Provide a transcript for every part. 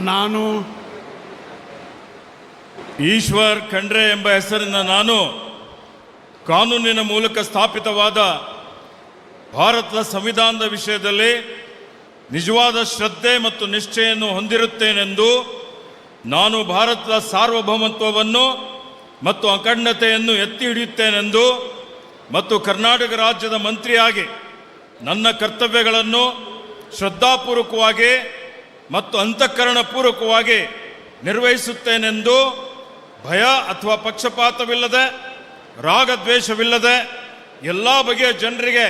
ನಾನು ಈಶ್ವರ್ ಖಂಡ್ರೆ ಎಂಬ ಹೆಸರಿನ ನಾನು ಕಾನೂನಿನ ಮೂಲಕ ಸ್ಥಾಪಿತವಾದ ಭಾರತದ ಸಂವಿಧಾನದ ವಿಷಯದಲ್ಲಿ ನಿಜವಾದ ಶ್ರದ್ಧೆ ಮತ್ತು ನಿಷ್ಠೆಯನ್ನು ಹೊಂದಿರುತ್ತೇನೆಂದು ನಾನು ಭಾರತದ ಸಾರ್ವಭೌಮತ್ವವನ್ನು ಮತ್ತು ಅಖಂಡತೆಯನ್ನು ಎತ್ತಿ ಹಿಡಿಯುತ್ತೇನೆಂದು ಮತ್ತು ಕರ್ನಾಟಕ ರಾಜ್ಯದ ಮಂತ್ರಿಯಾಗಿ ನನ್ನ ಕರ್ತವ್ಯಗಳನ್ನು ಶ್ರದ್ಧಾಪೂರ್ವಕವಾಗಿ ಮತ್ತು ಅಂತಃಕರಣಪೂರ್ವಕವಾಗಿ ನಿರ್ವಹಿಸುತ್ತೇನೆಂದು ಭಯ ಅಥವಾ ಪಕ್ಷಪಾತವಿಲ್ಲದೆ ರಾಗದ್ವೇಷವಿಲ್ಲದೆ ಎಲ್ಲ ಬಗೆಯ ಜನರಿಗೆ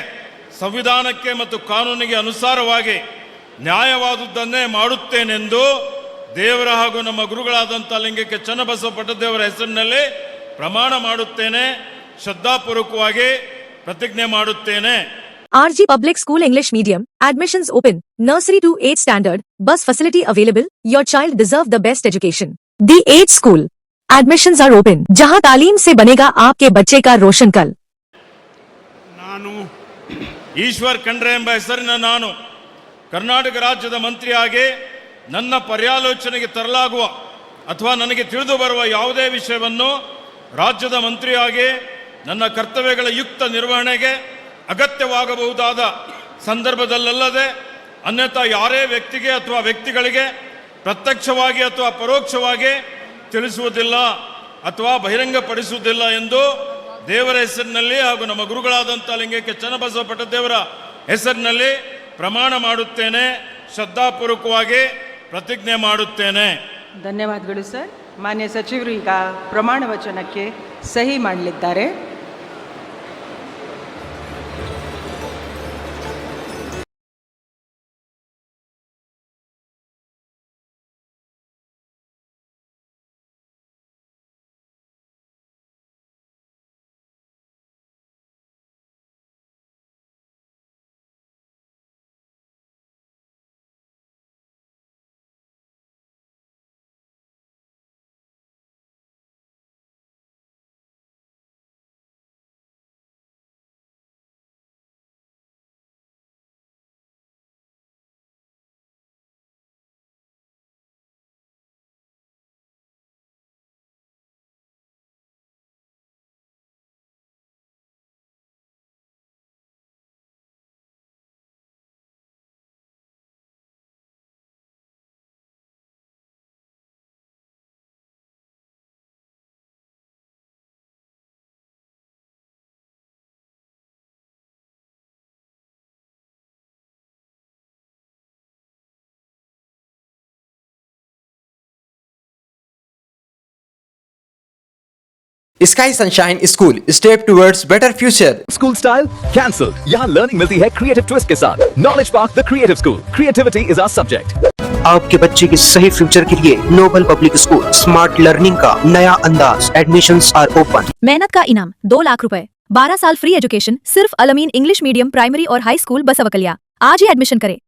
ಸಂವಿಧಾನಕ್ಕೆ ಮತ್ತು ಕಾನೂನಿಗೆ ಅನುಸಾರವಾಗಿ ನ್ಯಾಯವಾದುದನ್ನೇ ಮಾಡುತ್ತೇನೆಂದು ದೇವರ ಹಾಗೂ ನಮ್ಮ ಗುರುಗಳಾದಂಥ ಲಿಂಗಕ್ಕೆ ಚನ್ನಬಸವ ಪಟ್ಟದೇವರ ಹೆಸರಿನಲ್ಲಿ ಪ್ರಮಾಣ ಮಾಡುತ್ತೇನೆ, ಶ್ರದ್ಧಾಪೂರ್ವಕವಾಗಿ ಪ್ರತಿಜ್ಞೆ ಮಾಡುತ್ತೇನೆ. RG Public School English Medium, admissions open, nursery to 8th standard, bus facility available, your child deserve the best education. The 8th school, admissions are open, जहां तालीम से बनेगा आपके बच्चे का रोशन कल. ನಾನು ಈಶ್ವರ್ ಖಂಡ್ರೆ ಎಂಬ ಹೆಸರಿನ ನಾನು ಕರ್ನಾಟಕ ರಾಜ್ಯದ ಮಂತ್ರಿಯಾಗಿ ನನ್ನ ಪರ್ಯಾಲೋಚನೆಗೆ ತರಲಾಗುವ ಅಥವಾ ನನಗೆ ತಿಳಿದು ಬರುವ ಯಾವುದೇ ವಿಷಯವನ್ನು ರಾಜ್ಯದ ಮಂತ್ರಿಯಾಗಿ ನನ್ನ ಕರ್ತವ್ಯಗಳ ಯುಕ್ತ ನಿರ್ವಹಣೆಗೆ ಅಗತ್ಯವಾಗಬಹುದಾದ ಸಂದರ್ಭದಲ್ಲದೆ ಅನ್ಯಥಾ ಯಾರೇ ವ್ಯಕ್ತಿಗೆ ಅಥವಾ ವ್ಯಕ್ತಿಗಳಿಗೆ ಪ್ರತ್ಯಕ್ಷವಾಗಿ ಅಥವಾ ಪರೋಕ್ಷವಾಗಿ ತಿಳಿಸುವುದಿಲ್ಲ ಅಥವಾ ಬಹಿರಂಗಪಡಿಸುವುದಿಲ್ಲ ಎಂದು ದೇವರ ಹೆಸರಿನಲ್ಲಿ ಹಾಗೂ ನಮ್ಮ ಗುರುಗಳಾದಂಥ ಲಿಂಗಕ್ಕೆ ಚನ್ನಬಸವ ಪಟ್ಟದೇವರ ಹೆಸರಿನಲ್ಲಿ ಪ್ರಮಾಣ ಮಾಡುತ್ತೇನೆ, ಶ್ರದ್ಧಾಪೂರ್ವಕವಾಗಿ ಪ್ರತಿಜ್ಞೆ ಮಾಡುತ್ತೇನೆ. ಧನ್ಯವಾದಗಳು ಸರ್. ಮಾನ್ಯ ಸಚಿವರು ಈಗ ಪ್ರಮಾಣ ವಚನಕ್ಕೆ ಸಹಿ ಮಾಡಲಿದ್ದಾರೆ. Sky Sunshine School, step towards better future. School style cancel. यहाँ लर्निंग मिलती है क्रिएटिव ट्विस्ट के साथ। Knowledge park the creative school, creativity is our subject. आपके बच्चे के सही फ्यूचर के लिए Noble public school smart learning का नया अंदाज। Admissions are open. मेहनत का इनाम 2 लाख रुपए, 12 साल फ्री एजुकेशन, सिर्फ अलमीन इंग्लिश मीडियम प्राइमरी और हाई स्कूल बसवकलिया. आज ही एडमिशन करें.